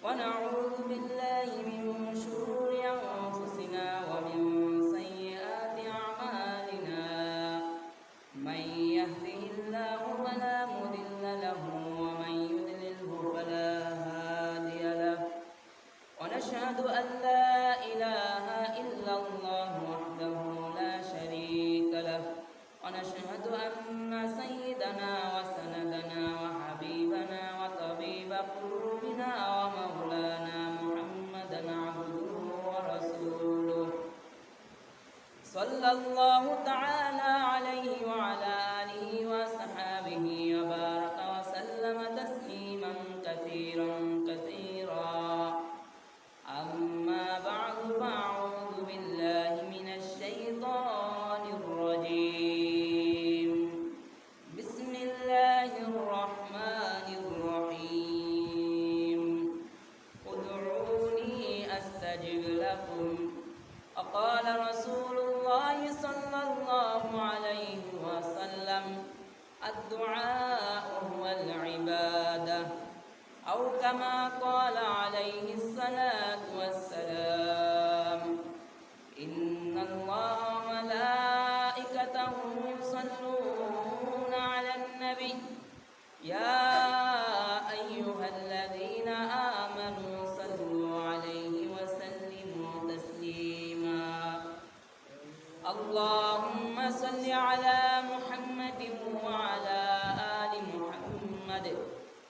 ونعوذ بالله من شرور أنفسنا ومن سيئات أعمالنا من يهده الله فلا مضل له ومن يضلله فلا هادي له ونشهد أن لا إله إلا الله وحده لا شريك له ونشهد أن سيدنا وسندنا وحبيبنا وطبيب قلوبنا ومولانا محمدا عبده ورسوله صلى الله تعالى عليه وعلى آله وصحابه وبارك وسلم تسليما كثيرا كثيرا أما بعد فأعوذ بالله من الشيطان الرجيم بسم الله الرحمن الرحيم ادعوني أستجب لكم وقال رسول الله صلى الله عليه وسلم الدعاء هو العبادة أو كما قال عليه الصلاة والسلام إن الله وملائكته يصلون على النبي يا أيها الذين آمنوا صلوا عليه وسلموا تسليما اللهم صل على محمد وعلى آل محمد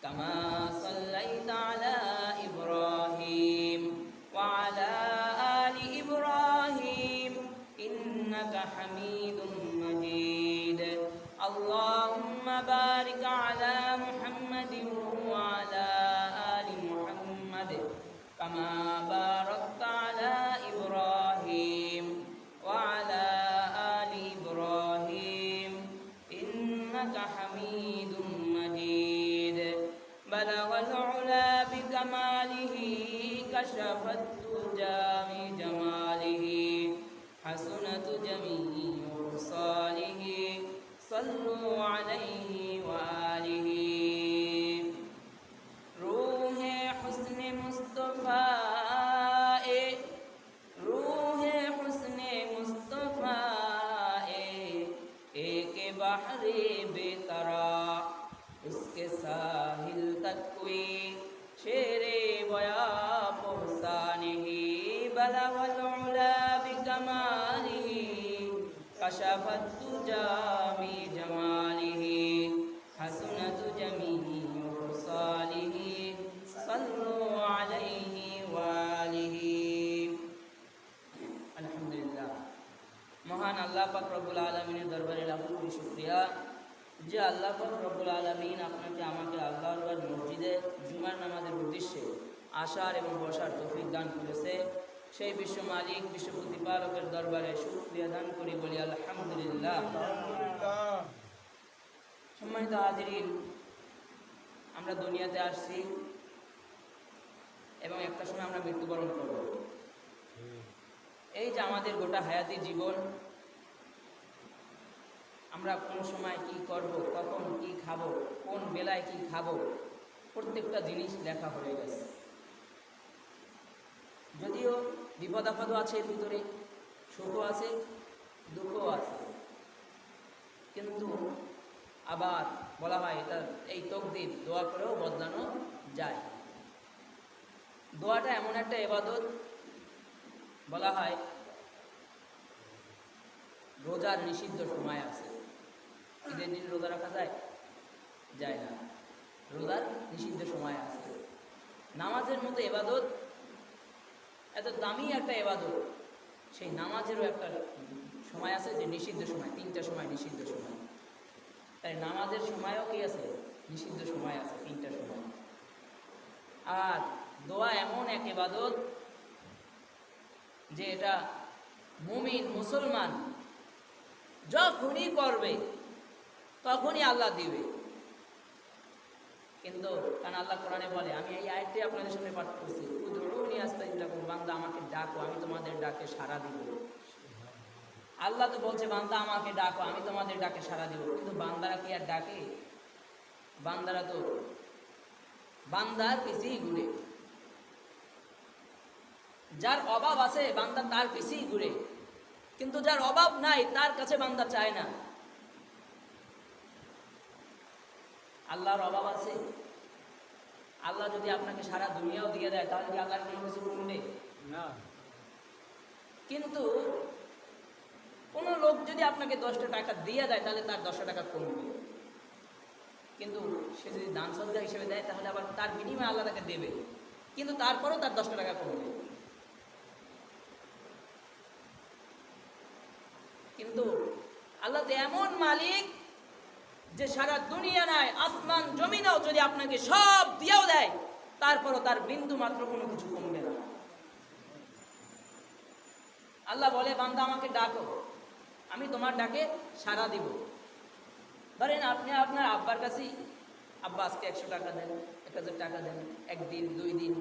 كما صليت على إبراهيم وعلى آل إبراهيم إنك حميد مجيد اللهم بارك على محمد وعلى آل محمد كما باركت على إبراهيم وعلى آل إبراهيم إنك حميد مجيد بلغ العلا بكماله كشف الدجى بجماله حسنت جميع خصاله صلوا عليه وآله روح حسن مصطفى روح حسن مصطفى ایک بحر بیقرا उसके साहिल तक कोई शेरे बया पहुँचा नहीं बलवल उला बिकमालिही कशफत तुजा बि जमालिही हसनत जमीही खुसालिही सल्लु अलैहि वालिही अल्हम्दुलिल्लाह। महान अल्लाह पाक रब्बुल आलमीনের দরবারে লাখো কোটি শুকরিয়া যে আল্লাহ পাক রব্বুল আলামিন আপনাকে আমাকে আল্লাহর মসজিদে জুমার নামাজের উদ্দেশ্যে আসার এবং বসার তৌফিক দান করেছে। সেই বিশ্ব মালিক বিশ্ব প্রতিপালকের দরবারে শুকরিয়া দান করি, বলি আলহামদুলিল্লাহ। সম্মানিত হাজিরিন, আমরা দুনিয়াতে আসছি এবং একটা সময় আমরা মৃত্যুবরণ করব। এই যে আমাদের গোটা হায়াতি জীবন, আমরা কোন সময় কি করব, কখন কি খাবো, কোন বেলায় কি খাবো, প্রত্যেকটা জিনিস লেখা হয়ে গেছে। যদিও বিপদ আপদও আছে, এর ভিতরে সুখও আছে, দুঃখও আছে, কিন্তু আবার বলা হয় এটা এই তকদির দোয়া করেও বদলানো যায়। দোয়াটা এমন একটা ইবাদত, বলা হয় রোজার নিষিদ্ধ সময় আছে। ঈদের দিন রোজা রাখা যায়? যায় না। রোজার নিষিদ্ধ সময় আছে। নামাজের মতো ইবাদত, এত দামি একটা ইবাদত, সেই নামাজেরও একটা সময় আছে যে নিষিদ্ধ সময়, 3টা সময় নিষিদ্ধ সময়। তাই নামাজের সময়ও কি আছে? নিষিদ্ধ সময় আছে, 3টা সময়। আর দোয়া এমন এক ইবাদত যে এটা মুমিন মুসলমান যখনই করবে তখনই আল্লাহ দিবে। কিন্তু কারণ আল্লাহ কোরআনে বলে, আমি এই আয়াতটি আপনাদের সামনে পাঠ করছি, উদউনি আস্তাজিব লাকুম, বান্দা আমাকে ডাকো, আমি তোমাদের ডাকে সাড়া দিব। আল্লাহ তো বলছে বান্দা আমাকে ডাকো, আমি তোমাদের ডাকে সাড়া দিব, কিন্তু বান্দারা কি আর ডাকে? বান্দারা তো বান্দার পিছেই ঘুরে। যার অভাব আছে বান্দা তার পিছেই ঘুরে, কিন্তু যার অভাব নাই তার কাছে বান্দা চায় না। আল্লাহর অভাব আছে? আল্লাহ যদি আপনাকে সারা দুনিয়াও দিয়ে দেয় তাহলে কি আল্লাহর কোনো কিছু কমবে না? কিন্তু কোনো লোক যদি আপনাকে 10টা টাকা দিয়ে দেয় তাহলে তার 10টা টাকা কমবে, কিন্তু সে যদি দান সদকা হিসেবে দেয় তাহলে আবার তার বিনিময়ে আল্লাহ তাকে দেবে, কিন্তু তারপরও তার 10টা টাকা কমবে। কিন্তু আল্লাহ তো এমন মালিক যে সারা দুনিয়া নাই, আসমান জমিনেও যদি আপনাকে সব দিয়েও দেয় তারপরও তার বিন্দু মাত্র কোনো কিছু কমবে না। আল্লাহ বলে, বান্দা আমাকে ডাকো, আমি তোমার ডাকে সাড়া দিব। ধরেন আপনি আপনার আব্বার কাছেই, আব্বা আজকে 100 টাকা দেন, 1000 টাকা দেন, 1 দিন 2 দিন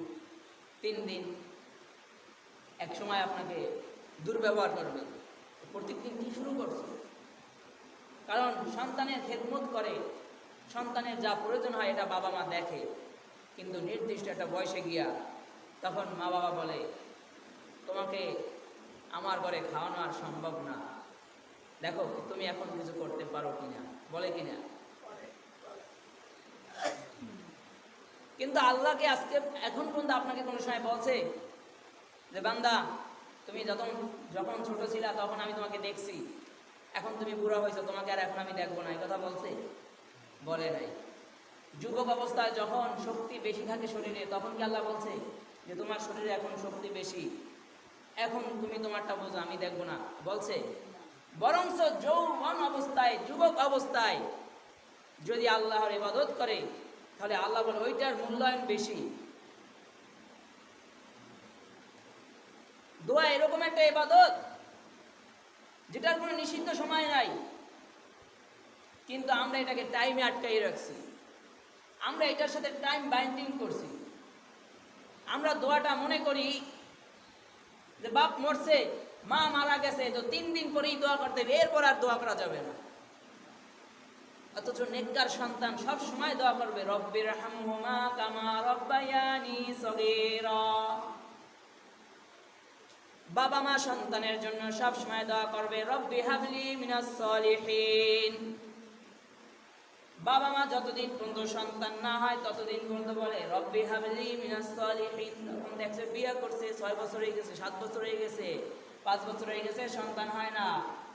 3 দিন, এক সময় আপনাকে দুর্ব্যবহার করবে। প্রত্যেকদিন কি শুরু করছে? কারণ সন্তানের খেদমত করে, সন্তানের যা প্রয়োজন হয় এটা বাবা মা দেখে, কিন্তু নির্দিষ্ট একটা বয়সে গিয়া তখন মা বাবা বলে, তোমাকে আমার ঘরে খাওয়ানো আর সম্ভব না, দেখো তুমি এখন কিছু করতে পারো কিনা, বলে কিনা? কিন্তু আল্লাহকে আজকে এখন পর্যন্ত আপনাকে কোনো সময় বলছে যে বান্দা তুমি যখন ছোট ছিলা তখন আমি তোমাকে দেখছি, এখন তুমি বুড়া হয়েছো, তোমাকে আর এখন আমি দেখবো না, এই কথা বলছে? বলে নাই। যুবক অবস্থায় যখন শক্তি বেশি থাকে শরীরে তখন কি আল্লাহ বলছে যে তোমার শরীরে এখন শক্তি বেশি, এখন তুমি তোমারটা বোঝো, আমি দেখবো না? বলছে? বরঞ্চ যৌবন অবস্থায়, যুবক অবস্থায় যদি আল্লাহর ইবাদত করে তাহলে আল্লাহ বলে ওইটার মূল্যায়ন বেশি। দোয়া এরকম একটা ইবাদত যেটার কোনো নিষিদ্ধ সময় নাই, কিন্তু আমরা এটাকে টাইমে আটকাই রাখছি, আমরা এটার সাথে টাইম বাইন্ডিং করছি। আমরা দোয়াটা মনে করি যে বাপ মরছে, মা মারা গেছে, তো 3 দিন পরেই দোয়া করতে হবে, এরপর আর দোয়া করা যাবে না। অথচ নেককার সন্তান সব সময় দোয়া করবে, রব্বির হামহুমা কামা রব্বায়ানি সগীরা। বাবা মা সন্তানের জন্য সব সময় দোয়া করবে, রব্বি হাবলি মিনাস সলিহিন। বাবা মা যতদিন পর্যন্ত সন্তান না হয় ততদিন পর্যন্ত বলে রব্বি হাবলি মিনাস সলিহিন। তখন দেখছে বিয়ে করছে, 6 বছর হয়ে গেছে, 7 বছর হয়ে গেছে, 5 বছর হয়ে গেছে, সন্তান হয় না,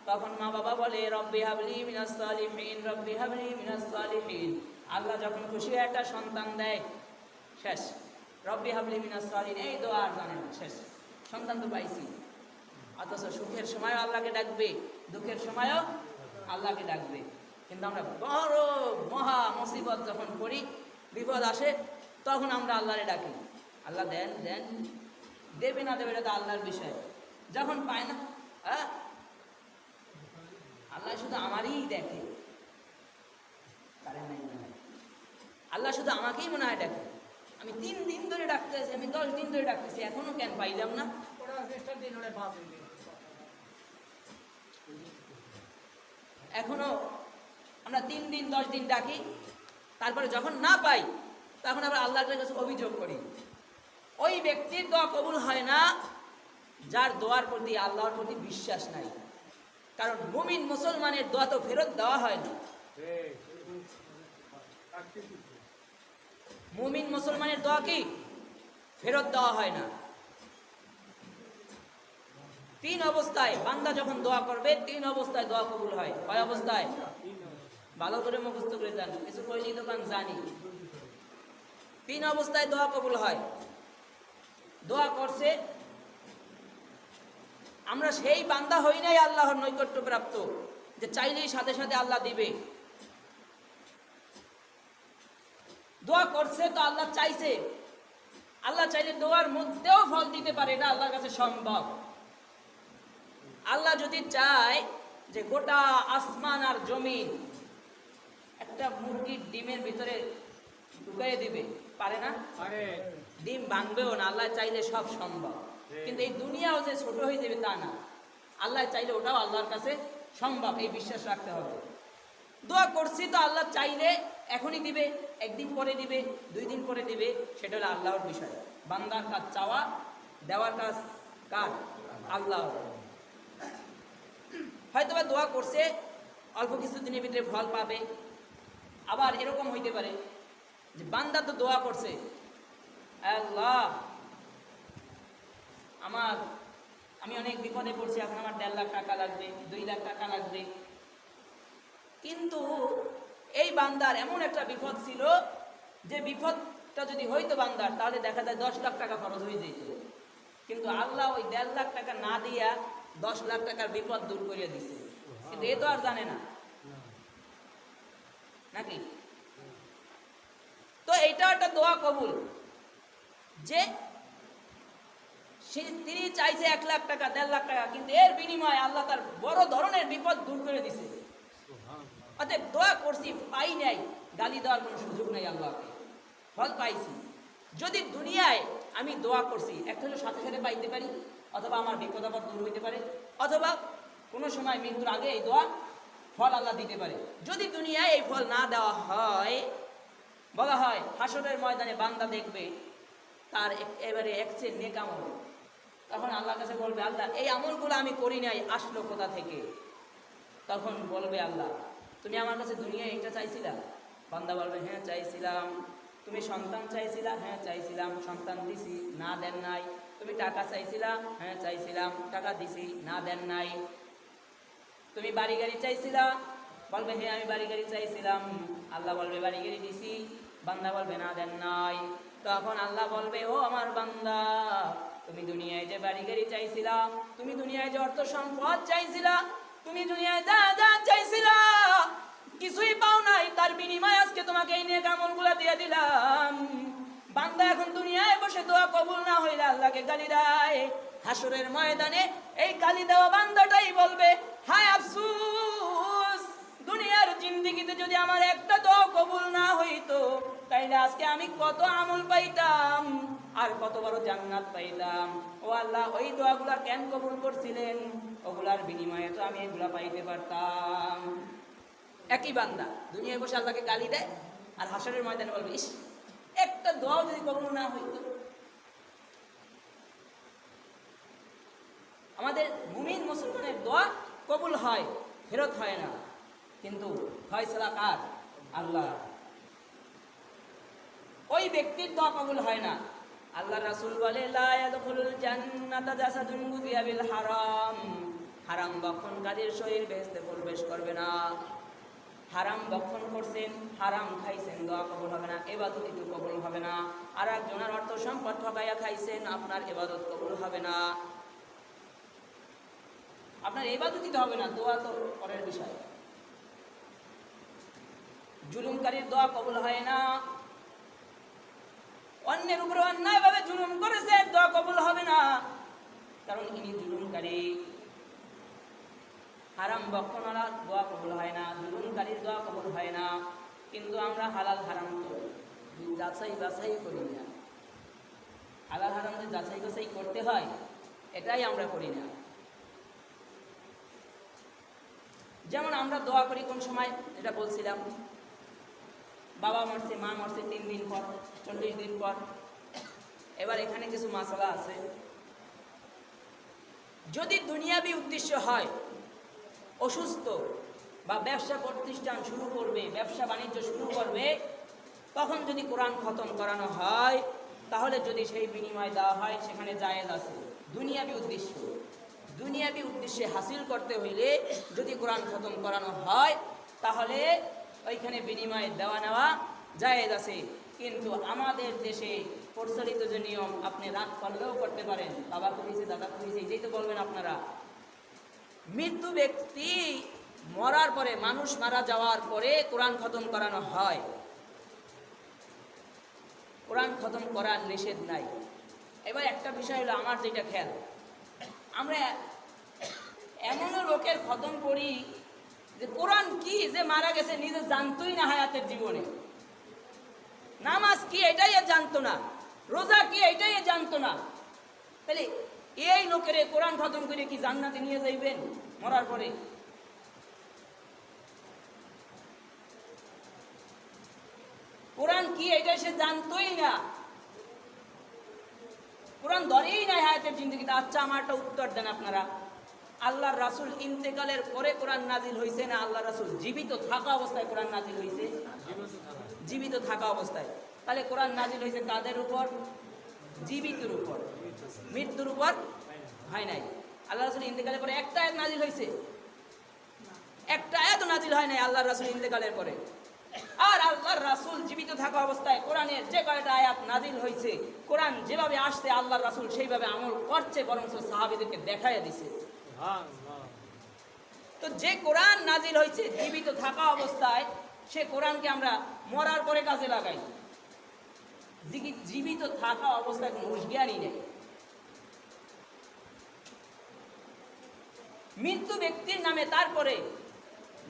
তখন মা বাবা বলে রব্বি হাবলি মিনাস সলিহিন, রব্বি হাবলি মিনাস সলিহিন। আল্লাহ যখন খুশি হয়ে একটা সন্তান দেয়, শেষ, রব্বি হাবলি মিনাস সলিহিন, এই দোয়া আর জানে না, শেষ, সন্তান তো পাইছি। অথচ সুখের সময়ও আল্লাহকে ডাকবে, দুঃখের সময়ও আল্লাহকে ডাকবে। কিন্তু আমরা বড় মহা মুসিবত যখন করি, বিপদ আসে, তখন আমরা আল্লাহরে ডাকি, আল্লাহ দেন দেন, দেবে না দেবে এটা তো আল্লাহর বিষয়। যখন পায় না, হ্যাঁ, আল্লাহ শুধু আমারই দেখে, আল্লাহ শুধু আমাকেই মনে হয় ডাকে। আমি 3 দিন ধরে ডাকতেছি, আমি 10 দিন ধরে ডাকতেছি, এখনো কেন পাইলাম না? এখনো আমরা 3 দিন 10 দিন ডাকি, তারপরে যখন না পাই তখন আমরা আল্লাহর কাছে অভিযোগ করি। ওই ব্যক্তির দোয়া কবুল হয় না যার দোয়ার প্রতি, আল্লাহর প্রতি বিশ্বাস নাই। কারণ মুমিন মুসলমানের দোয়া তো ফেরত দেওয়া হয় না। মুমিন মুসলমানের দোয়া কি ফেরত দেওয়া হয় না। 3 অবস্থায় বান্দা যখন দোয়া করবে, 3 অবস্থায় দোয়া কবুল হয়। কয় অবস্থায়? ভালো করে মুখস্থ করে যান, কিছু কইলেই তো জানি। 3 অবস্থায় দোয়া কবুল হয়। দোয়া করছে, আমরা সেই বান্দা হই নাই আল্লাহর নৈকট্য প্রাপ্ত যে চাইলেই সাথে সাথে আল্লাহ দিবে। দোয়া করছে তো আল্লাহ চাইছে, আল্লাহ চাইলে দোয়ার মধ্যেও ফল দিতে পারে, এটা আল্লাহর কাছে সম্ভব। আল্লাহ যদি চায় যে গোটা আসমান আর জমিন একটা মুরগির ডিমের ভিতরে ঢুকাই দিবে, পারে না? পারে। ডিম ভাঙবেও না, আল্লাহ চাইলে সব সম্ভব। কিন্তু এই দুনিয়াও যে ছোট হয়ে যাবে তা না, আল্লাহ চাইলে ওটাও আল্লাহর কাছে সম্ভব, এই বিশ্বাস রাখতে হবে। দোয়া করছি তো আল্লাহ চাইলে এখনই দিবে, 1 দিন পরে দিবে, 2 দিন পরে দিবে, সেটা হলো আল্লাহর বিষয়। বান্দার কাজ চাওয়া দেওয়ার কাজ কার? আল্লাহ। হয়তো বা দোয়া করছে, অল্প কিছু দিনের ভিতরে ফল পাবে। আবার এরকম হইতে পারে যে বান্দা তো দোয়া করছে, আল্লাহ আমি অনেক বিপদে পড়ছি, এখন আমার 1.5 লাখ টাকা লাগবে, 2 লাখ টাকা লাগবে। কিন্তু এই বান্দার এমন একটা বিপদ ছিল যে বিপদটা যদি হইতো বান্দার, তাহলে দেখা যায় 10 লাখ টাকা খরচ হয়ে যেত। কিন্তু আল্লাহ ওই 1.5 লাখ টাকা না দিয়া 10 লাখ টাকার বিপদ দূর করিয়ে দিছে। কিন্তু এ তো আর জানে না, নাকি? তো এইটা একটা দোয়া কবুল, যে তিনি চাইছে 1 লাখ টাকা, 1.5 লাখ টাকা, কিন্তু এর বিনিময়ে আল্লাহ তার বড় ধরনের বিপদ দূর করে দিছে। অতএব দোয়া করছি, পাই নাই, গালি দেওয়ার কোনো সুযোগ নাই আল্লাহকে, ফল পাইছি। যদি দুনিয়ায় আমি দোয়া করছি, একটা হলো সাথে সাথে পাইতে পারি, অথবা আমার বিপদ আপদ দূর হইতে পারে, অথবা কোনো সময় মৃত্যুর আগে এই দোয়া ফল আল্লাহ দিতে পারে। যদি দুনিয়ায় এই ফল না দেওয়া হয়, বলা হয় হাসরের ময়দানে বান্দা দেখবে তার এবারে এক চেয়ে নেক আমল। তখন আল্লাহর কাছে বলবে, আল্লাহ এই আমলগুলো আমি করি নাই, আসলো কোথা থেকে? তখন বলবে আল্লাহ, তুমি আমার কাছে দুনিয়ায় এটা চাইছিলা? বান্দা বলবে, হ্যাঁ চাইছিলাম। তুমি সন্তান চাইছিলা? হ্যাঁ চাইছিলাম, সন্তান দিছি, না দেন নাই। তুমি টাকা চাইছিলা? হ্যাঁ চাইছিলাম, টাকা দিছি, না দেন নাই। তুমি বাড়ি গাড়ি চাইছিলা? বলবে, হ্যাঁ আমি বাড়ি গাড়ি চাইছিলাম। আল্লাহ বলবে, বাড়ি গাড়ি দিছি। বান্দা বলবে, না দেন নাই। তখন আল্লাহ বলবে, ও আমার বান্দা, তুমি দুনিয়ায় যে বাড়ি গাড়ি চাইছিলা, তুমি দুনিয়ায় যে অর্থ সম্পদ চাইছিলা, তুমি দুনিয়ায় যা যা চাইছিলা, কিছুই পাও নাই, তার বিনিময়ে আজকে তোমাকে এই নেক আমলগুলো দিয়ে দিলাম। বান্দা এখন দুনিয়ায় বসে দোয়া কবুল না হইলে আল্লাহকে গালি দেয়। হাসরের ময়দানে এই গালি দেওয়া বান্দাটাই বলবে, হায় আফসোস, দুনিয়ার জিন্দেগিতে যদি আমার একটা দোয়া কবুল না হইতো, তাইলে আজকে আমি কত আমল পাইতাম আর কত বড় জান্নাত পাইতাম। ও আল্লাহ, ওই দোয়াগুলা কেন কবুল করছিলেন? ওগুলার বিনিময়ে তো আমি এগুলা পাইতে পারতাম। একই বান্দা দুনিয়ায় বসে আল্লাহকে গালি দেয়, আর হাসরের ময়দানে বলবে, ইস, একটা দোয়াও যদি কবুল না হইতো। আমাদের মুমিন মুসলমানের দোয়া কবুল হয়, ফেরত হয় না, কিন্তু ফয়সালা কার? আল্লাহ। ওই ব্যক্তির দোয়া কবুল হয় না। আল্লাহ রাসূল বলে, লা ইয়াদখুলুল জান্নাতা জাসাদুন গুযিয়া বিল হারাম। হারাম ভক্ষণকারীর শরীর বেহেশতে প্রবেশ করবে না। হারাম ভক্ষণ করছেন, হারাম খাইছেন, দোয়া কবুল হবে না, ইবাদত কিন্তু কবুল হবে না। আর একজনের অর্থ সম্পদ ঠকাইয়া খাইছেন, আপনার ইবাদত কবুল হবে না। আপনার ইবাদতই তো হবে না, দোয়া তো পরের বিষয়। জুলুমকারীর দোয়া কবুল হয় না। অন্যের উপরে অন্যায়ভাবে জুলুম করেছে, দোয়া কবুল হবে না, কারণ ইনি জুলুমকারী। হারাম ভক্ষণওয়ালা দোয়া কবুল হয় না, জুলুমকারীর দোয়া কবুল হয় না। কিন্তু আমরা হালাল হারাম তো যাচাই বাছাই করি না। হালাল হারাম যে যাচাই বাছাই করতে হয়, এটাই আমরা করি না। যেমন আমরা দোয়া করি কোন সময়, যেটা বলছিলাম, বাবা মরছে, মা মরছে 3 দিন পর, 40 দিন পর। এবার এখানে কিছু মাসালা আছে। যদি দুনিয়াবি উদ্দেশ্য হয়, অসুস্থ বা ব্যবসা প্রতিষ্ঠান শুরু করবে, ব্যবসা বাণিজ্য শুরু করবে, তখন যদি কোরআন খতম করানো হয়, তাহলে যদি সেই বিনিময় দেওয়া হয়, সেখানে জায়েজ আছে। দুনিয়াবি উদ্দেশ্য, দুনিয়াবি উদ্দেশ্যে হাসিল করতে হইলে যদি কোরআন খতম করানো হয়, তাহলে ওইখানে বিনিময়ে দেওয়া নেওয়া জায়েজ আছে। কিন্তু আমাদের দেশে প্রচলিত যে নিয়ম, আপনি রাগ করলেও করতে পারেন, বাবা করেছে, দাদা করেছে, এই তো বলবেন আপনারা। মৃত্যু ব্যক্তি মরার পরে, মানুষ মারা যাওয়ার পরে কোরআন খতম করানো হয়। কোরআন খতম করার নিষেধ নাই। এবার একটা বিষয় হলো আমার যেটা খেয়াল, আমরা এমনও লোকের খতম করি যে কোরআন কি যে মারা গেছে নিজে জানতোই না হায়াতের জীবনে। নামাজ কি এটাই জানতো না, রোজা কি এটাই জানতো না। তাহলে এই লোকের কোরআন খতম করে কি জান্নাতে নিয়ে যাইবেন মরার পরে? কোরআন কি এটা সে জানতোই না। কোরআন ধরেই নাই হায়াতের জিন্দগিতে। আচ্ছা আমার একটা উত্তর দেন আপনারা, আল্লাহর রাসূল ইন্তেকালের পরে কোরআন নাজিল হয়েছে না আল্লাহর রাসূল জীবিত থাকা অবস্থায় কোরআন নাজিল হয়েছে? জীবিত থাকা অবস্থায়। তাহলে কোরআন নাজিল হয়েছে কাদের উপর? জীবিতর উপর, মৃত্যুর উপর হয় নাই। আল্লাহ রাসূল ইন্তেকালের পরে একটা আয়াত নাজিল হয়েছে? একটা আয়াত নাজিল হয় নাই আল্লাহর রাসূল ইন্তেকালের পরে। আর আল্লাহর রাসূল জীবিত থাকা অবস্থায় কোরআনের যে কয়টা আয়াত নাজিল হয়েছে, কোরআন যেভাবে আসছে আল্লাহর রাসূল সেইভাবে আমল করছে, বরং সাহাবীদেরকে দেখাইয়া দিছে। তো যে কোরআন নাজিল হয়েছে জীবিত থাকা অবস্থায়, সে কোরআনকে আমরা মরার পরে কাজে লাগাই। জীবিত থাকা অবস্থায় কোনো হুঁশ জ্ঞানই নেই। মৃত্যু ব্যক্তির নামে, তারপরে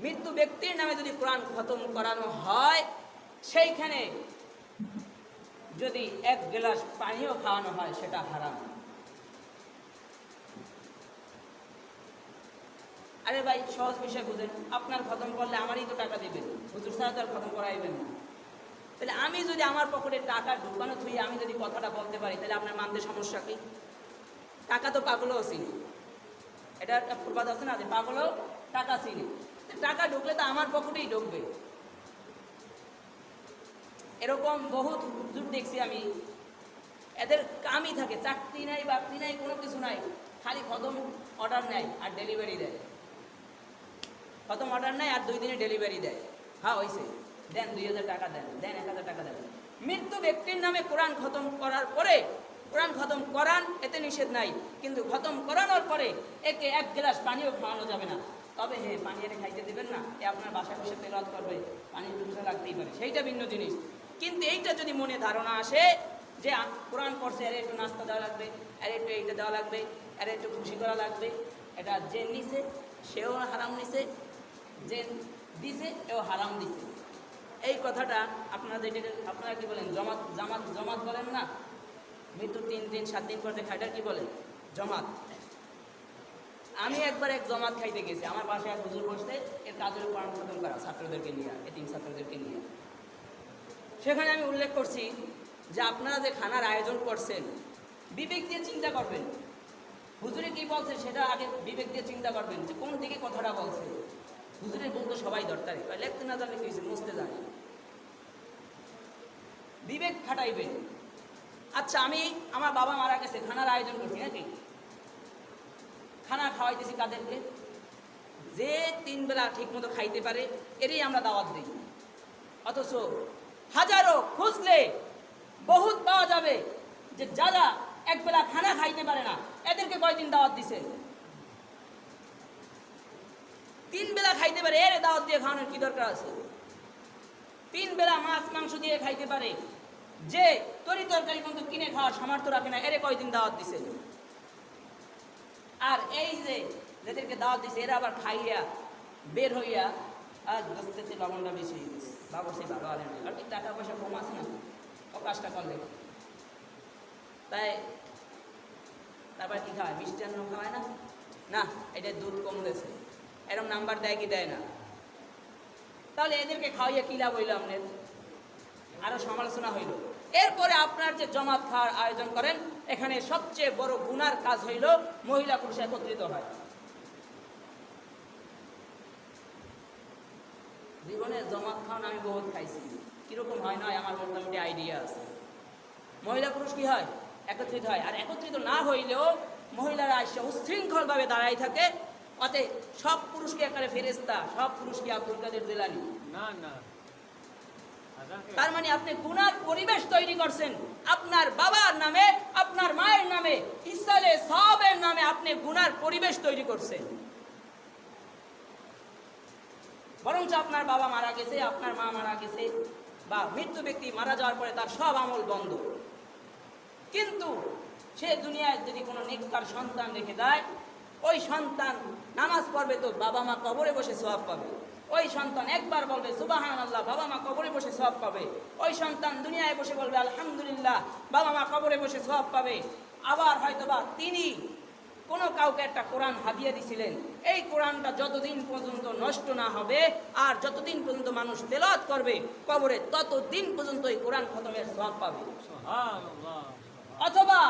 মৃত্যু ব্যক্তির নামে যদি কোরআন খতম করানো হয়, সেইখানে যদি এক গ্লাস পানিও খাওয়ানো হয় সেটা হারাম। আরে ভাই সহজ বিষয় বুঝেন, আপনার খতম করলে আমারই তো টাকা দিবেন, হুজুর ছাড়া তো আর খতম করাইবেন না। তাহলে আমি যদি আমার পকেটে টাকা ঢুকানো থুই আমি যদি কথাটা বলতে পারি, তাহলে আপনার মানতে সমস্যা কি? টাকা তো পাগলও চিনি, এটা একটা প্রবাদ আছে না যে পাগলও টাকা চিনি। টাকা ঢুকলে তো আমার পকেটেই ঢুকবে। এরকম বহুত হুজুর দেখছি আমি, এদের কামই থাকে, চাকরি নাই বাকরি নাই কোনো কিছু নাই, খালি খতম অর্ডার নেয় আর ডেলিভারি দেয়। খতম অর্ডার নেয় আর 2 দিনে ডেলিভারি দেয়। হ্যাঁ হয়েছে, দেন 2000 টাকা দেন, দেন 1000 টাকা দেন। মৃত্যু ব্যক্তির নামে কোরআন খতম করার পরে, কোরআন খতম করান এতে নিষেধ নাই, কিন্তু খতম করানোর পরে একে এক গ্লাস পানিও খাওয়ানো যাবে না। তবে হ্যাঁ, পানি এনে খাইতে দেবেন না, এ আপনার বাসায় বসে তেলাওয়াত করবে, পানির পিপাসা লাগতেই পারে, সেইটা ভিন্ন জিনিস। কিন্তু এইটা যদি মনে ধারণা আসে যে কোরআন পড়ছে, এর একটু নাস্তা দেওয়া লাগবে, এর একটু এইটা দেওয়া লাগবে, এর একটু খুশি করা লাগবে, এটা যে নিছে সেও হারাম নিছে, যে দিছে এও হারাম দিছে। এই কথাটা আপনারা যেটা আপনারা কি বলেন, জমাত বলেন না? মৃত্যু 3 দিন 7 দিন পর যে খাইটার কি বলে? জমাত। আমি একবার এক জমাত খাইতে গেছি, আমার বাসায় এক হুজুর বসতে, এর কাজের কোরআন খতম করা ছাত্রদেরকে নিয়ে, এতিম ছাত্রদেরকে নিয়ে। সেখানে আমি উল্লেখ করছি যে আপনারা যে খানার আয়োজন করছেন, বিবেক দিয়ে চিন্তা করবেন। হুজুরে কি বলছে সেটা আগে বিবেক দিয়ে চিন্তা করবেন যে কোন দিকে কথাটা বলছে। হুজুরের বলতে সবাই দরকারি, লিখতে না জানলে কি হয়েছে, মুছতে জানি। বিবেক খাটাইবেন। আচ্ছা আমি, আমার বাবা মারা গেছে, খানার আয়োজন করছি নাকি? খানা খাওয়াইতেছি কাদেরকে? যে 3 বেলা ঠিক মতো খাইতে পারে এরই আমরা দাওয়াত দিই। অথচ হাজারো খুঁজলে বহুত পাওয়া যাবে যে যারা একবেলা খানা খাইতে পারে না, এদেরকে কয়দিন দাওয়াত দিছেন? 3 বেলা খাইতে পারে, এর দাওয়াত দিয়ে খাওয়ানোর কি দরকার আছে? 3 বেলা মাছ মাংস দিয়ে খাইতে পারে, যে তরি তরকারি কিন্তু কিনে খাওয়ার সামর্থ্য রাখে না, এর কয়দিন দাওয়াত দিছেন? আর এই যে যাদেরকে দাওয়াত দিছে এরা আবার খাইয়া বের হইয়া, আর দোস্তেতে লবণটা বেশি হয়ে গেছে, বাবা সে ভালো আলেন, আর কি টাকা পয়সা কম আছে না ও কাজটা করলে, তাই তারপর কি খাওয়ায়? মিষ্টান্ন খাওয়ায় না? না, এটা দুধ কম দিয়েছে, এরকম নাম্বার দেয় কি দেয় না? তাহলে এদেরকে খাওয়াইয়া কি লাভ হইল? আপনার আরো সমালোচনা হইল। এরপরে আপনার যে জমাত খাওয়ার আয়োজন করেন, এখানে সবচেয়ে বড় গুনার কাজ হইল মহিলা পুরুষ একত্রিত হয়। জীবনে জমাত খাওয়ান আমি বহুত খাইছি, কিরকম হয় নয় আমার মোটামুটি আইডিয়া আছে। মহিলা পুরুষ কি হয়? একত্রিত হয়। আর একত্রিত না হইলেও মহিলারা এসে উচ্ছৃঙ্খলভাবে দাঁড়াই থাকে, অতএব সব পুরুষকে একারে ফেরেশতা, সব পুরুষকে আব্দুল কাদের জিলানী না না। তার মানে আপনি গুনার পরিবেশ তৈরি করছেন, আপনার বাবার নামে, আপনার মায়ের নামে, ইসালে সাহাবের নামে আপনি গুনার পরিবেশ তৈরি করছেন। বরঞ্চ আপনার বাবা মারা গেছে, আপনার মা মারা গেছে, বা মৃত্যু ব্যক্তি মারা যাওয়ার পরে তার সব আমল বন্ধ। কিন্তু সে দুনিয়ায় যদি কোনো নেককার সন্তান রেখে দেয়, ওই সন্তান নামাজ পড়বে তো বাবা মা কবরে বসে সওয়াব পাবে। ওই সন্তান একবার বলবে সুবহানাল্লাহ, বাবা মা কবরে বসে সওয়াব পাবে। ওই সন্তান দুনিয়ায় বসে বলবে আলহামদুলিল্লাহ, বাবা মা কবরে বসে সওয়াব পাবে। আবার হয়তোবা তিনি কোনো কাউকে একটা কোরআন হাদিয়া দিছিলেন, এই কোরআনটা যতদিন পর্যন্ত নষ্ট না হবে আর যতদিন পর্যন্ত মানুষ তেলাওয়াত করবে কবরে, ততদিন পর্যন্ত এই কোরআন খতমের সওয়াব পাবে। অথবা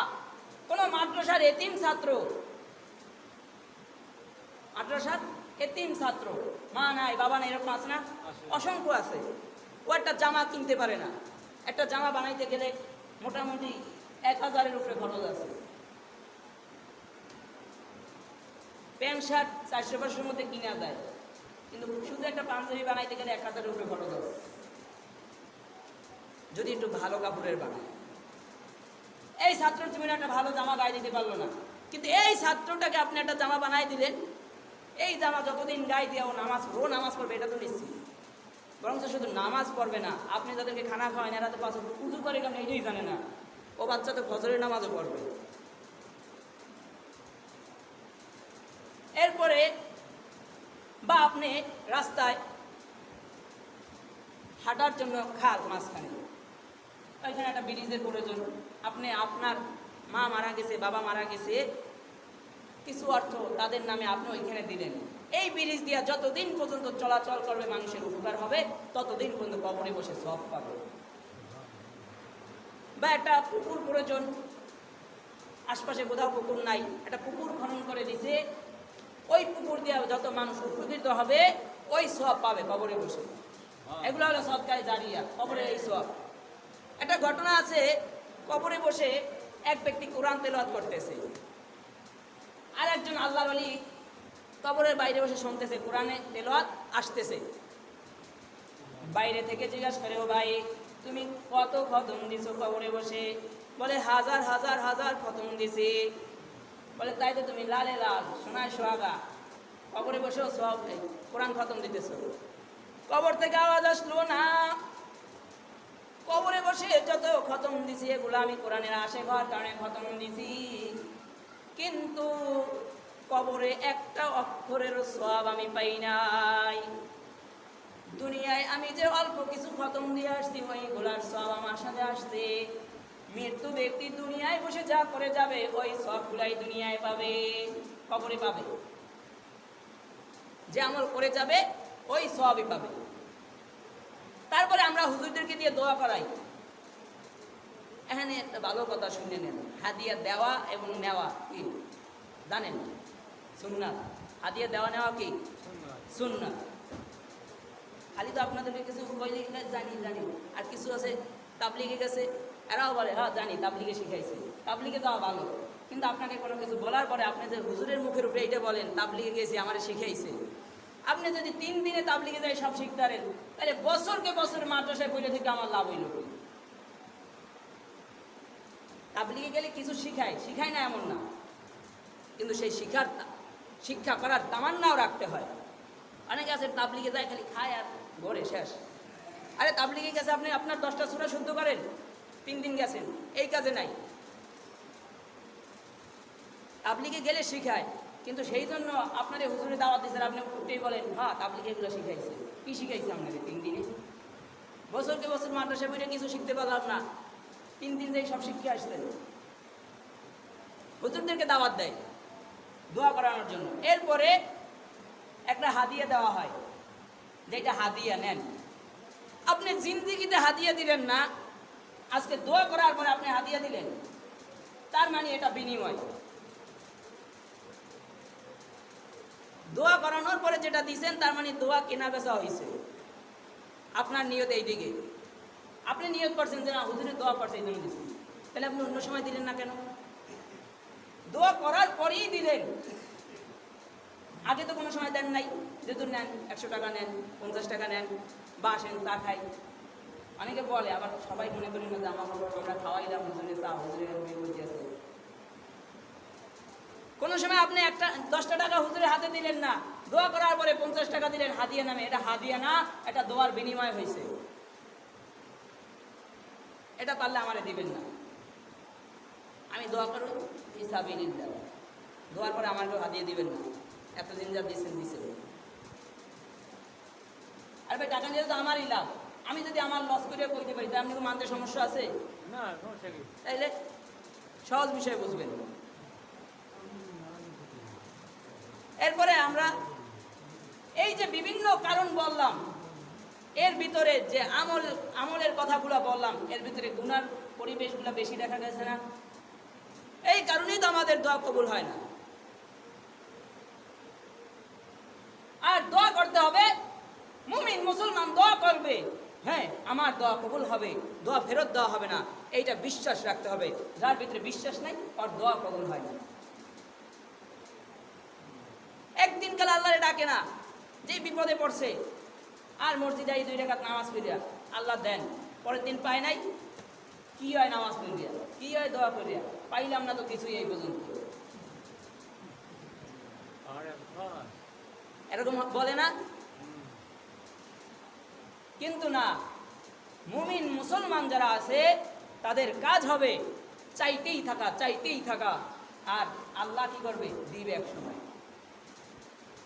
মাদ্রাসার এতিম ছাত্র, মাদ্রাসার এতিম ছাত্র, মা নাই বাবা নাই, এরকম আছে না? অসংখ্য আছে। ও একটা জামা কিনতে পারে না। একটা জামা বানাইতে গেলে মোটামুটি 1000-এর উপরে খরচ আছে। প্যান্ট শার্ট 400-500-এর মধ্যে কিনা যায়, কিন্তু শুধু একটা পাঞ্জাবি বানাইতে গেলে 1000-এর উপরে খরচ আছে, যদি একটু ভালো কাপড়ের বানায়। এই ছাত্র তুমি একটা ভালো জামা গায়ে দিতে পারলো না, কিন্তু এই ছাত্রটাকে আপনি একটা জামা বানাই দিলেন, এই জামা যতদিন গায়ে দিয়ে ও নামাজ পড়বে এটা তো নিশ্চিত। বরং শুধু নামাজ পড়বে না, আপনি যাদেরকে খানা খাওয়ান এরা তো পাশে উজু করে কেন এটাই জানে না, ও বাচ্চা তো ফজরের নামাজও পড়বে। এরপরে বা আপনি রাস্তায় হাঁটার জন্য খাল মাঝখানে, ওইখানে একটা ব্রিজের প্রয়োজন, আপনি আপনার মা মারা গেছে, বাবা মারা গেছে, কিছু অর্থ তাদের নামে আপনি ওইখানে দিলেন। এই ব্রিজ দিয়া যতদিন পর্যন্ত চলাচল করবে মানুষের উপকার হবে, ততদিন পর্যন্ত কবরে বসে সব পাবে। বা একটা পুকুর প্রয়োজন, আশপাশে কোথাও পুকুর নাই, একটা পুকুর খনন করে দিছে, ওই পুকুর দিয়ে যত মানুষ উপকৃত হবে ওই সব পাবে কবরে বসে। এগুলো হলো সদকায়ে জারিয়া, কবরের এই সব। একটা ঘটনা আছে, কবরে বসে এক ব্যক্তি কোরআন তেলাওয়াত করতেছে, আর একজন আল্লাহর ওলি কবরের বাইরে বসে শুনতেছে, কোরআনে তেলাওয়াত আসতেছে। বাইরে থেকে জিজ্ঞাসা করে, ও ভাই তুমি কত খতম দিছো কবরে বসে? বলে 1000 খতম দিছি। বলে তাই তো তুমি লালে লাল সোনায় সোহাগা কবরে বসেও সব কোরআন খতম দিতেছো। কবর থেকে আওয়াজ আসলো, না, কবরে বসে যত খতম দিছি এগুলো আমি কোরআনের আশে ঘর কারণে খতম দিছি, কিন্তু কবরে একটা অক্ষরের সওয়াব আমি পাই নাই। দুনিয়ায় আমি যে অল্প কিছু খতম দিয়ে আসছি ওইগুলার সওয়াব আমার সাথে আসছে। মৃত্যু ব্যক্তি দুনিয়ায় বসে যা করে যাবে ওই সবগুলাই দুনিয়ায় পাবে, কবরে পাবে। যে আমল করে যাবে ওই সওয়াবই পাবে। তারপরে আমরা হুজুরদেরকে দিয়ে দোয়া করাই। এখানে একটা ভালো কথা শুনে নেন, হাদিয়া দেওয়া এবং নেওয়া কি জানেন? সুন্নাত। হাদিয়া দেওয়া নেওয়া কি সুন্নাত। খালি তো আপনাদেরকে কিছু কইলে জানি আর কিছু আছে তাবলিগে গেছে, এরাও বলে হ্যাঁ জানি, তাবলিগে শিখাইছে, তাবলিগে যাওয়া ভালো, কিন্তু আপনাকে কোনো কিছু বলার পরে আপনি যে হুজুরের মুখের উপরে এইটা বলেন তাবলিগে গেছি আমার শিখাইছে, আপনি যদি 3 দিনে তাবলিগে যাই সব শিখতে পারেন, তাহলে বছরকে বছর মাদ্রাসায় পড়ে থেকে আমার লাভ হইল। তাবলিগে গেলে কিছু শিখায় না এমন না, কিন্তু সেই শিক্ষা করার তামান্নাও রাখতে হয়। অনেকে আছে তাবলিগে যায় খালি খায় আর ঘরে শেষ। আরে তাবলিগে গেছে আপনি আপনার 10টা সূরা শুদ্ধ করেন, 3 দিন গেছেন, এই কাজে নাই। তাবলিগে গেলে শিখায়, কিন্তু সেই জন্য আপনার হুজুরে দাওয়াত দিচ্ছেন, আপনি উঠতেই বলেন হ্যাঁ তাবলিগে এগুলো শিখাইছে। কি শিখাইছে আপনাকে 3 দিনে? বছরকে বছর মাদ্রাসা বইটা কিছু শিখতে পারলাম না, 3 দিন যাই সব শিখে আসলেন। হুজুরদেরকে দাওয়াত দেয় দোয়া করানোর জন্য। এরপরে একটা হাদিয়া দেওয়া হয়, যেটা হাদিয়া নেন। আপনি জিন্দিগিতে হাদিয়া দিলেন না, আজকে দোয়া করার পরে আপনি হাদিয়া দিলেন, তার মানে এটা বিনিময়। দোয়া করানোর পরে যেটা দিয়েছেন তার মানে দোয়া কেনা বেচা হয়েছে। আপনার নিয়ত এই দিকে, আপনি নিয়ত করছেন যে না হুজুরে দোয়া করছে এই জন্য দিচ্ছেন, তাহলে আপনি অন্য সময় দিলেন না কেন? দোয়া করার পরেই দিলেন, আগে তো কোনো সময় দেন নাই। যেহেতু নেন 100 টাকা নেন, 50 টাকা নেন, বা আসেন চা খাই। অনেকে বলে, আবার সবাই মনে করি না যে আমরা খাওয়াইলাম হুজুরে চা, হুজুরে বলতেছে। কোনো সময় আপনি 10টা টাকা হুজুরের হাতে দিলেন না, দোয়া করার পরে 50 টাকা দিলেন হাদিয়া নামে, এটা হাদিয়া না, এটা দোয়ার বিনিময় হয়েছে। এটা পারলে আমারে দিবেন না, আমি দোয়া করব ফিসাবিলিল্লাহ, দোয়ার পরে আমাকেও হাদিয়া দিবেন না, এতদিন যা দিচ্ছেন। আর ভাই টাকা নিয়ে তো আমারই লাভ, আমি যদি আমার লস করে কইতে পারি, তাই আপনি তো মানতে সমস্যা আছে না? তাইলে সহজ বিষয় বুঝবেন। এরপরে আমরা এই যে বিভিন্ন কারণ বললাম, এর ভিতরে যে আমলের কথাগুলো বললাম, এর ভিতরে গুনার পরিবেশগুলো বেশি দেখা গেছে না? এই কারণেই তো আমাদের দোয়া কবুল হয় না। আর দোয়া করতে হবে, মুমিন মুসলমান দোয়া করবে, হ্যাঁ আমার দোয়া কবুল হবে, দোয়া ফেরত দেওয়া হবে না, এইটা বিশ্বাস রাখতে হবে। যার ভিতরে বিশ্বাস নাই আর দোয়া কবুল হয় না। একদিন কাল আল্লাহরে ডাকে না, যে বিপদে পড়ছে, আর মসজিদে এই 2 রাকাত নামাজ পড়িয়া আল্লাহ দেন, পরের দিন পায় নাই, কি হয় নামাজ পড়িয়া, কি হয় দোয়া করিয়া, পাইলাম না তো কিছুই এই পর্যন্ত, এরকম বলে না? কিন্তু না, মুমিন মুসলমান যারা আছে তাদের কাজ হবে চাইতেই থাকা, চাইতেই থাকা। আর আল্লাহ কি করবে? দিবে এক সময়।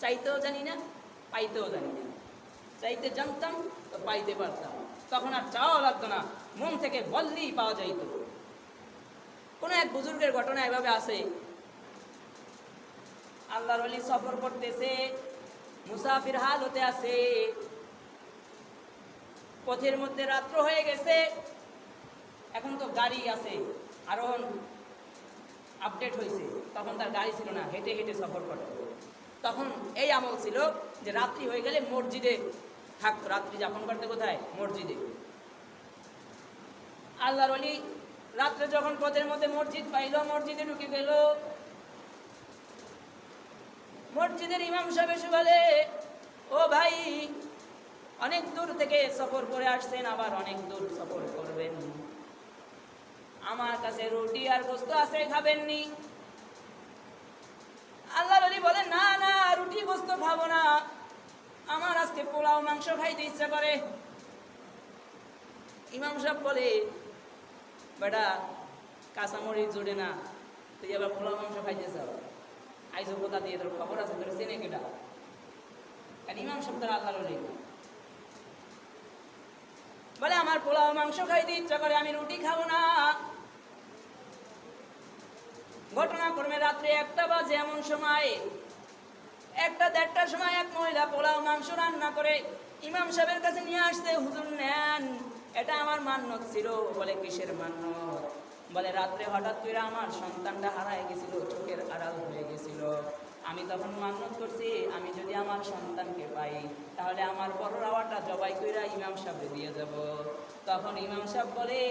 চাইতেও জানি না, পাইতেও জানি না। চাইতে জানতাম তো পাইতে পারতাম, তখন আর চাওয়া লাগতো না, মন থেকে বললেই পাওয়া যাইত। কোন এক বুজুর্গের ঘটনা এভাবে আছে, আল্লাহর ওলি সফর করতেছে, মুসাফির হাল হতে আছে, পথের মধ্যে রাত্র হয়ে গেছে। এখন তো গাড়ি আছে, আরো আপডেট হয়েছে, তখন তার গাড়ি ছিল না, হেঁটে হেঁটে সফর করত। তখন এই আমল ছিল যে রাত্রি হয়ে গেলে মসজিদে থাকতো, রাত্রি যাপন করতে কোথায়? মসজিদে। আল্লাহর ওলি রাত্রে যখন পথের মধ্যে মসজিদ পাইল, মসজিদে ঢুকে গেল। মসজিদের ইমাম সাহেব এসে বলে, ও ভাই, অনেক দূর থেকে সফর করে আসছেন, আবার অনেক দূর সফর করবেন, আমার কাছে রুটি আর গোশত আছে, খাবেননি? আল্লাহর ওলি বলে, না না, রুটি গোশত খাবো না, আমার আজকে পোলাও মাংস খাইতে ইচ্ছা করে। ইমাম সাহেব বলে, বেটা কাঁচামরিচ জোড়ে না, তুই আবার পোলাও মাংস খাইতে চাও? আইসো কোথা দিয়ে, তোর খবর আছে? তোর চেনে কেটা? কারণ ইমাম সাহেব তার আল্লাহর ওলি বলে, আমার পোলাও মাংস খাইতে ইচ্ছা করে, আমি রুটি খাবো না। ঘটনাক্রমে রাত্রে 1টা বাজে, এমন সময় 1টা-1:30টার সময় এক মহিলা পোলাও মাংস রান্না করে ইমাম সাহেবের কাছে নিয়ে আসছে, হুজুর নেন, এটা আমার মান্যত ছিল। বলে, কিসের মান্যত? বলে, রাত্রে হঠাৎ করে আমার সন্তানটা হারায় গেছিল, চোখের আড়াল হয়ে গেছিল, আমি তখন মান্যত করছি, আমি যদি আমার সন্তানকে পাই তাহলে আমার বড় রাওয়াটা জবাই কইরা ইমাম সাহেবকে দিয়ে যাব। তখন ইমাম সাহেব বলে,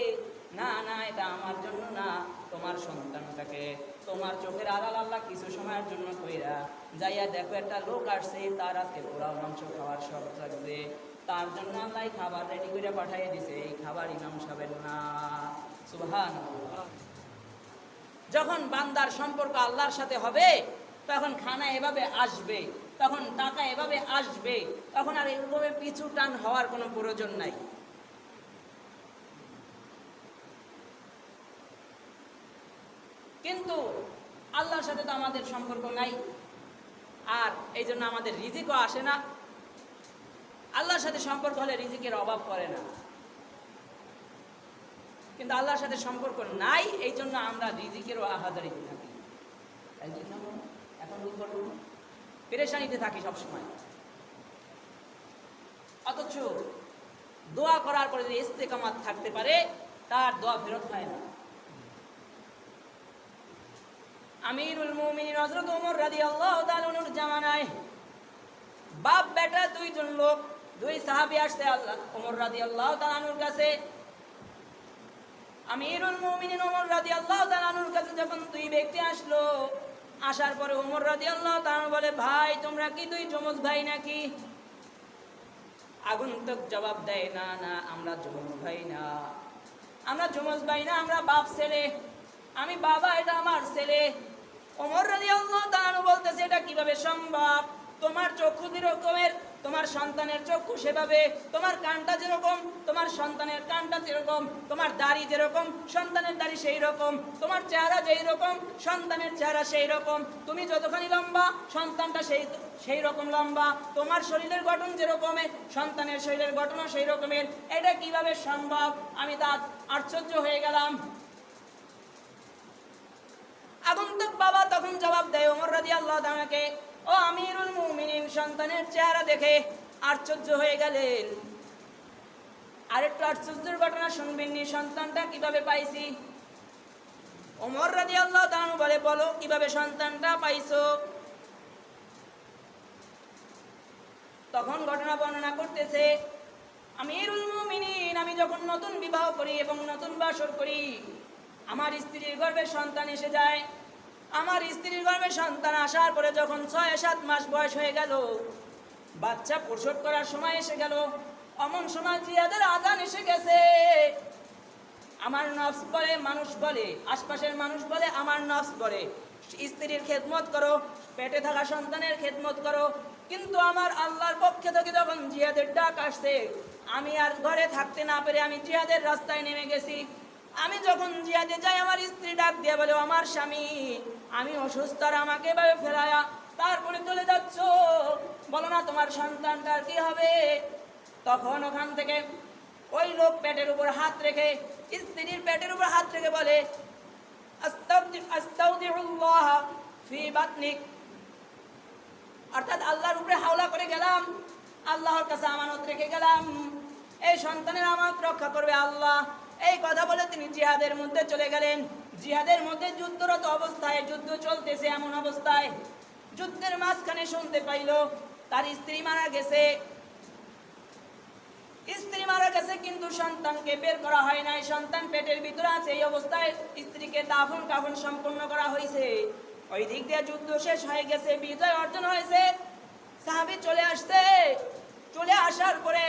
না না, এটা আমার জন্য না, তোমার সন্তানটাকে, তোমার চোখের আড়াল আল্লাহ কিছু সময়ের জন্য কইরা, যাইয়া দেখো একটা লোক আসছে, তার আজকে পোলাও মাংস খাওয়ার শখ লাগবে, তার জন্য আল্লাহ খাবার রেডি করে পাঠিয়ে দিছে, এই খাবার ইমাম সাহেবের না। সুবহানাল্লাহ। যখন বান্দার সম্পর্ক আল্লাহর সাথে হবে, তখন খানা এভাবে আসবে, তখন টাকা এভাবে আসবে, তখন আর এভাবে পিছু টান হওয়ার কোনো প্রয়োজন নাই। কিন্তু আল্লাহর সাথে তো আমাদের সম্পর্ক নাই, আর এই জন্য আমাদের রিজিকও আসে না। আল্লাহর সাথে সম্পর্ক হলে রিজিকের অভাব পড়ে না, কিন্তু আল্লাহর সাথে সম্পর্ক নাই, এই জন্য আমরা রিজিকেরও আহাজারিতে থাকি, এখন পেরেশানিতে থাকি সবসময়। অথচ দোয়া করার পরে যদি ইস্তেকামাত থাকতে পারে, তার দোয়া ফেরত হয় না। আমিরুল মুমিনিন হযরত ওমর রাদিয়াল্লাহু তাআলা আনহুর জামানায় বাপ বেটা 2 জন লোক, 2 সাহাবী আসছে আল্লাহ ওমর রাদিয়াল্লাহু তাআলা আনহুর কাছে। আমিরুল মুমিনিন ওমর রাদিয়াল্লাহু তাআলা আনহুর কাছে যখন 2 ব্যক্তি আসলো, আসার পরে ওমর রাদিয়াল্লাহু তাআলা বলে, ভাই তোমরা কি 2 যমজ ভাই নাকি? আগন্তুক জবাব দেয়, না না, আমরা যমজ ভাই না, আমরা যমজ ভাই না, আমরা বাপ ছেলে, আমি বাবা, এটা আমার ছেলে। ওমর রাদিয়াল্লাহু তাআলা বলতেছে, এটা কিভাবে সম্ভব? তোমার চক্ষু যেরকমের তোমার সন্তানের চক্ষু সেভাবে, তোমার কানটা যেরকম তোমার সন্তানের কানটা যেরকম, তোমার দাড়ি যেরকম সন্তানের দাড়ি সেই রকম, তোমার চেহারা যেই রকম সন্তানের চেহারা সেই রকম, তুমি যতখানি লম্বা সন্তানটা সেই রকম লম্বা, তোমার শরীরের গঠন যেরকম সন্তানের শরীরের গঠনও সেই রকমের, এটা কিভাবে সম্ভব? আমি তা আশ্চর্য হয়ে গেলাম। আগন্তুক বাবা তখন জবাব দেয় ওমর রাদিয়াল্লাহু তাআলাকে, ও আমিরুল মুমিনিন, সন্তানের চেহারা দেখে আশ্চর্য হয়ে গেলেন, আরেকটু আশ্চর্যের ঘটনা শুনবেননি, সন্তানটা কিভাবে পাইছি? ওমর রাদিয়াল্লাহু তাআলা বলে, বলো কিভাবে সন্তানটা পাইছো? তখন ঘটনা বর্ণনা করতেছে, আমিরুল মুমিনিন, আমি যখন নতুন বিবাহ করি এবং নতুন বাসর করি, আমার স্ত্রীর গর্ভে সন্তান এসে যায়। আমার স্ত্রীর গর্ভে সন্তান আসার পরে যখন 6-7 মাস বয়স হয়ে গেল, বাচ্চা প্রসব করার সময় এসে গেল, অমন সময় জিহাদের আযান এসে গেছে। আমার নফস বলে, মানুষ বলে, আশপাশের মানুষ বলে, আমার নফস বলে স্ত্রীর খেদমত করো, পেটে থাকা সন্তানের খেদমত করো। কিন্তু আমার আল্লাহর পক্ষে থেকে যখন জিহাদের ডাক আসছে, আমি আর ঘরে থাকতে না পেরে আমি জিহাদের রাস্তায় নেমে গেছি। আমি যখন জিহাদে যাই, আমার স্ত্রী ডাক দিয়ে বলে, আমার স্বামী, আমি অসুস্থ, আর আমাকে এভাবে ফেলায়া তারপরে চলে যাচ্ছ, বলো না তোমার সন্তানটার কি হবে? তখন ওখান থেকে ওই লোক পেটের উপর হাত রেখে, স্ত্রীর পেটের উপর হাত রেখে বলে, আস্তাউদিউল্লাহ ফি বাতনিক, অর্থাৎ আল্লাহর উপরে হাওলা করে গেলাম, আল্লাহর কাছে আমানত রেখে গেলাম, এই সন্তানের আমানত রক্ষা করবে আল্লাহ। এই কথা বলে তিনি জিহাদের মধ্যে চলে গেলেন। জিহাদের মধ্যে যুদ্ধরত অবস্থায়, যুদ্ধ চলতেছে এমন অবস্থায় যুদ্ধের মাঝখানে শুনতে পাইল তার স্ত্রী মারা গেছে। স্ত্রী মারা গেছে, কিন্তু সন্তানকে বের করা হয় নাই, সন্তান পেটের ভিতরে আছে। এই অবস্থায় স্ত্রীকে দাফন কাফন সম্পন্ন করা হয়েছে। ওই দিক দিয়ে যুদ্ধ শেষ হয়ে গেছে, বিজয় অর্জন হয়েছে। সাহাবী চলে আসছে, চলে আসার পরে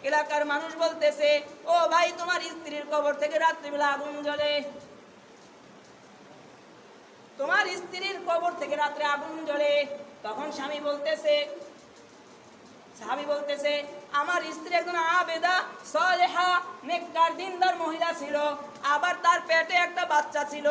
এলাকার মানুষ বলতেছে, ও ভাই, তোমার স্ত্রীর কবর থেকে রাত্রিবেলা আগুন জ্বলে, তোমার স্ত্রীর কবর থেকে রাত্রে আগুন জ্বলে। তখন স্বামী বলতেছে, সাহাবী বলতেছে, আমার স্ত্রী একজন আবেদা সালেহা নেককার দিনদার মহিলা ছিল, আবার তার পেটে একটা বাচ্চা ছিল,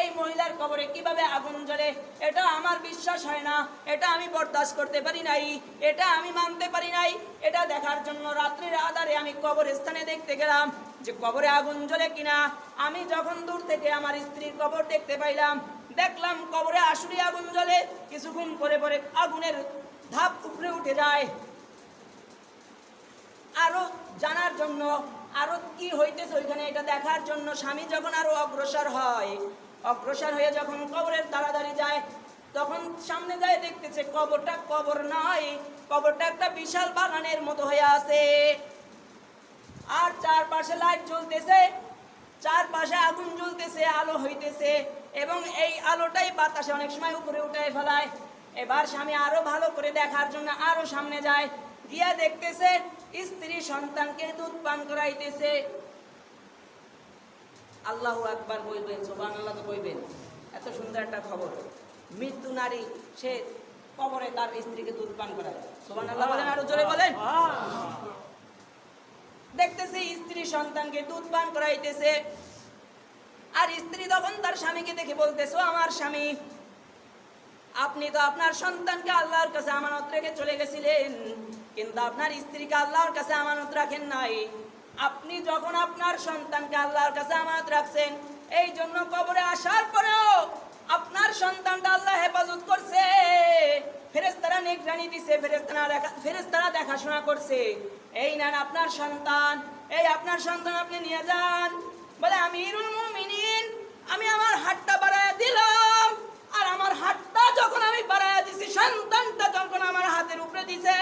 এই মহিলার কবরে কিভাবে আগুন জ্বলে? এটা আমার বিশ্বাস হয় না, এটা আমি বরদাস্ত করতে পারি নাই, এটা আমি মানতে পারি নাই। এটা দেখার জন্য রাত্রির আধারে আমি কবরস্থানে দেখতে গেলাম যে কবরে আগুন জ্বলে কিনা। আমি যখন দূর থেকে আমার স্ত্রীর কবর দেখতে পাইলাম, দেখলাম কবরে আসলে আগুন জ্বলে, কিছুক্ষণ পরে পরে আগুনের ধাপ উপরে উঠে যায়। আরো জানার জন্য, আরো কি হইতেছে ওইখানে এটা দেখার জন্য স্বামী যখন আরো অগ্রসর হয়ে যখন কবরের তাড়াতাড়ি যায়, তখন সামনে যায় দেখতেছে কবরটা কবর নয়, কবরটা একটা বিশাল বাগানের মতো হয়ে আছে। আর চারপাশে লাইট জ্বলতেছে, চারপাশে আগুন জ্বলতেছে, আলো হইতেছে, এবং এই আলোটাই বাতাসে অনেক সময় উপরে উঠে ফেলায়। এবার স্বামী আরো ভালো করে দেখার জন্য আরো সামনে যায়, গিয়া দেখতেছে স্ত্রী সন্তানকে দুধ পান করাইতেছে। আল্লাহু আকবার কইবেন, সুবহানাল্লাহ তো কইবেন। এত সুন্দর একটা খবর, মৃত্যু নারী সে কবরে তার স্ত্রীকে দুধ পান করায়। সুবহানাল্লাহ বলেন, আরো জোরে বলেন। দেখতেছে স্ত্রী সন্তানকে দুধ পান করাইতেছে, আর স্ত্রী তখন তার স্বামীকে দেখে বলতেছে, আমার স্বামী, আপনি তো আপনার সন্তানকে আল্লাহর কাছে আমানত রেখে চলে গেছিলেন, কিন্তু আপনার স্ত্রীকে আল্লাহর কাছে আমানত রাখেন নাই। আপনি যখন আপনার সন্তানকে আল্লাহর কাছে আমানত রাখছেন, এই জন্য কবরে আসার পরেও আপনার সন্তানটা আল্লাহ হেফাজত করছে, ফেরেশতারা নিগরানি দিছে, ফেরেশতারা দেখাশোনা করছে। এই নেন আপনার সন্তান, এই আপনার সন্তান আপনি নিয়ে যান। বলে, আমিরুল মুমিনিন, আমি আমার হাতটা বাড়ায় দিলাম, আর আমার হাতটা যখন আমি বাড়ায় দিছি, সন্তানটা যখন আমার হাতের উপরে দিছে,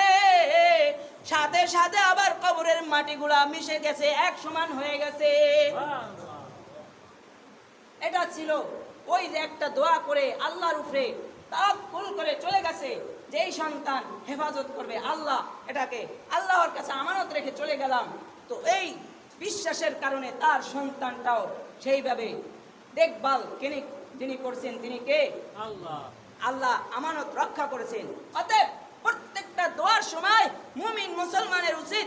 সাথে সাথে আবার কবরের মাটিগুলা মিশে গেছে, এক সমান হয়ে গেছে। এটা ছিল ওই যে একটা দোয়া করে আল্লাহর উপরে তাওয়াক্কুল করে চলে গেছে যে এই সন্তান হেফাজত করবে আল্লাহ, এটাকে আল্লাহর কাছে আমানত রেখে চলে গেলাম। তো এই বিশ্বাসের কারণে তার সন্তানটাও সেইভাবে দেখভাল যিনি করছেন তিনি কে? আল্লাহ। আল্লাহ আমানত রক্ষা করেছেন। অতএব প্রত্যেকটা দোয়ার সময় মুমিন মুসলমানের উচিত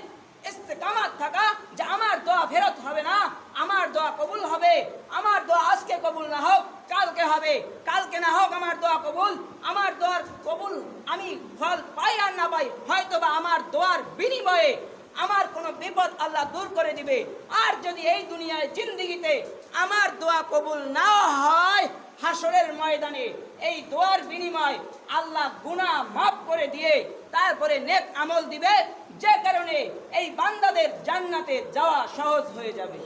ইস্তেকামাত থাকা, যে আমার দোয়া ফেরত হবে না, আমার দোয়া কবুল হবে, আমার দোয়া আজকে কবুল না হোক কালকে হবে, কালকে না হোক আমার দোয়া কবুল, আমার দোয়ার কবুল আমি ফল পাই আর না পাই, হয়তোবা আমার দোয়ার বিনিময়ে আমার কোনো বিপদ আল্লাহ দূর করে দিবে। আর যদি এই দুনিয়ায় জিন্দেগিতে আমার দোয়া কবুল না হয়, হাসরের ময়দানে এই দোয়ার বিনিময় আল্লাহ গুনাহ মাফ করে দিয়ে তারপরে নেক আমল দিবে, যে কারণে এই বান্দাদের জান্নাতে যাওয়া সহজ হয়ে যাবে।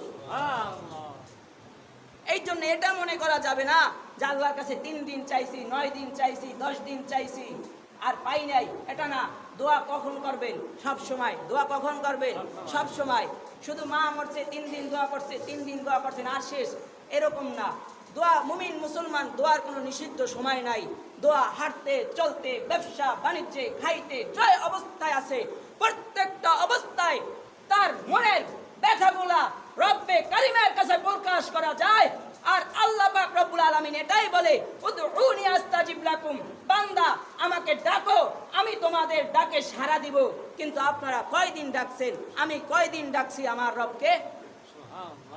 এই জন্য এটা মনে করা যাবে না যে আল্লাহর কাছে 3 দিন চাইছি, 9 দিন চাইছি, 10 দিন চাইছি আর পাই নাই, এটা না। দোয়া কখন করবেন? সব সময়। দোয়া কখন করবেন? সব সময়। শুধু মা মরছে 3 দিন দোয়া করছে, 3 দিন দোয়া করছেন আর শেষ, এরকম না। দোয়া, মুমিন মুসলমান দোয়ার কোনো নিষিদ্ধ সময় নাই। দোয়া হাঁটতে, চলতে, ব্যবসা বাণিজ্যে, খাইতে, জয় অবস্থায় আছে, প্রত্যেকটা অবস্থায় তার মনের ব্যথাগুলা রব্বে কারিমের কাছে প্রকাশ করা যায়। আর আল্লাহ পাক রব্বুল আলামিন এটাই বলে, উদউনি আস্তাজিব লাকুম, বান্দা আমাকে ডাকো, আমি তোমাদের ডাকে সাড়া দিব। কিন্তু আপনারা কয়দিন ডাকছেন? আমি কয়দিন ডাকছি আমার রবকে?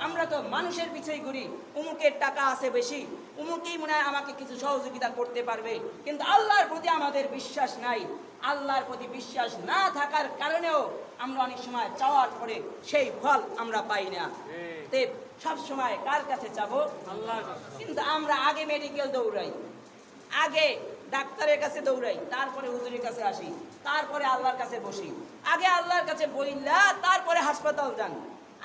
আমরা তো মানুষের পিছেই ঘুরি, উমুকের টাকা আছে বেশি, উমুকেই মনে হয় আমাকে কিছু সহযোগিতা করতে পারবে, কিন্তু আল্লাহর প্রতি আমাদের বিশ্বাস নাই। আল্লাহর প্রতি বিশ্বাস না থাকার কারণেও আমরা অনেক সময় চাওয়ার পরে সেই ফল আমরা পাই না। তে সব সময় কার কাছে যাবো? আল্লাহর কাছে। কিন্তু আমরা আগে মেডিকেল দৌড়াই, আগে ডাক্তারের কাছে দৌড়াই, তারপরে হুজুরের কাছে আসি, তারপরে আল্লাহর কাছে বসি। আগে আল্লাহর কাছে বইলা তারপরে হাসপাতাল যান,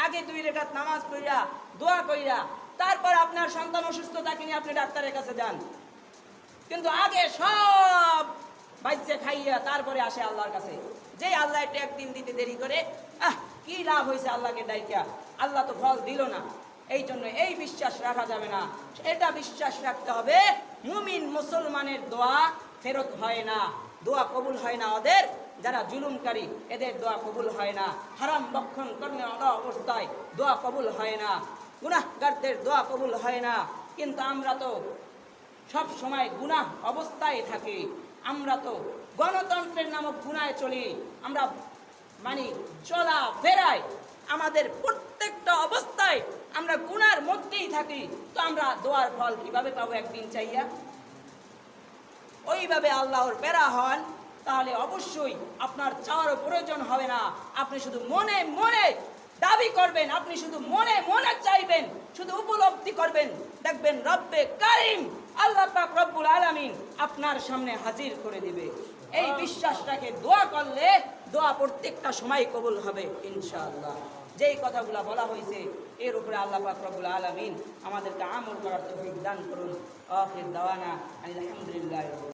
আগে 2 রাকাত নামাজ পড়িয়া দোয়া কইরা তারপর আপনার সন্তান অসুস্থ থাকে নিয়ে আপনি ডাক্তারের কাছে যান। কিন্তু আগে সব বাইচে খাইয়া তারপরে আসে আল্লাহর কাছে। যে আল্লাহ এটা 1 দিন দিতে দেরি করে, কি লাভ হয়েছে আল্লাহকে ডাইকা? আল্লাহ তো ফল দিল না। এই জন্য এই বিশ্বাস রাখা যাবে না। এটা বিশ্বাস রাখতে হবে, মুমিন মুসলমানের দোয়া ফেরত হয় না, দোয়া কবুল হয় না ওদের। যারা জুলুমকারী এদের দোয়া কবুল হয় না, হারাম ভক্ষণ কর্মে অবস্থায় দোয়া কবুল হয় না, গুনাহগারদের দোয়া কবুল হয় না। কিন্তু আমরা তো সব সময় গুনাহ অবস্থায় থাকি। আমরা তো গণতন্ত্রের নামক গুনায় চলি, আমরা মানে চলা ফেরাই, আমাদের প্রত্যেকটা অবস্থায় আমরা গুনার মধ্যেই থাকি। তো আমরা দোয়ার ফল কিভাবে পাবো একদিন চাইয়া? ওইভাবে আল্লাহর প্যারা হন, তাহলে অবশ্যই আপনার চাওয়ারও প্রয়োজন হবে না। আপনি শুধু মনে মনে দাবি করবেন, আপনি শুধু মনে মনে চাইবেন, শুধু উপলব্ধি করবেন, দেখবেন রব্বে কারিম আল্লাহ পাক রব্বুল আলামিন আপনার সামনে হাজির করে দিবে। এই বিশ্বাসটাকে দোয়া করলে দোয়া প্রত্যেকটা সময় কবুল হবে ইনশাআল্লাহ। যেই কথাগুলো বলা হয়েছে এর উপরে আল্লাহ পাক রব্বুল আলামিন আমাদেরকে আমল করার তৌফিক দান করুন। আখির দাওয়ানা আলহামদুলিল্লাহ।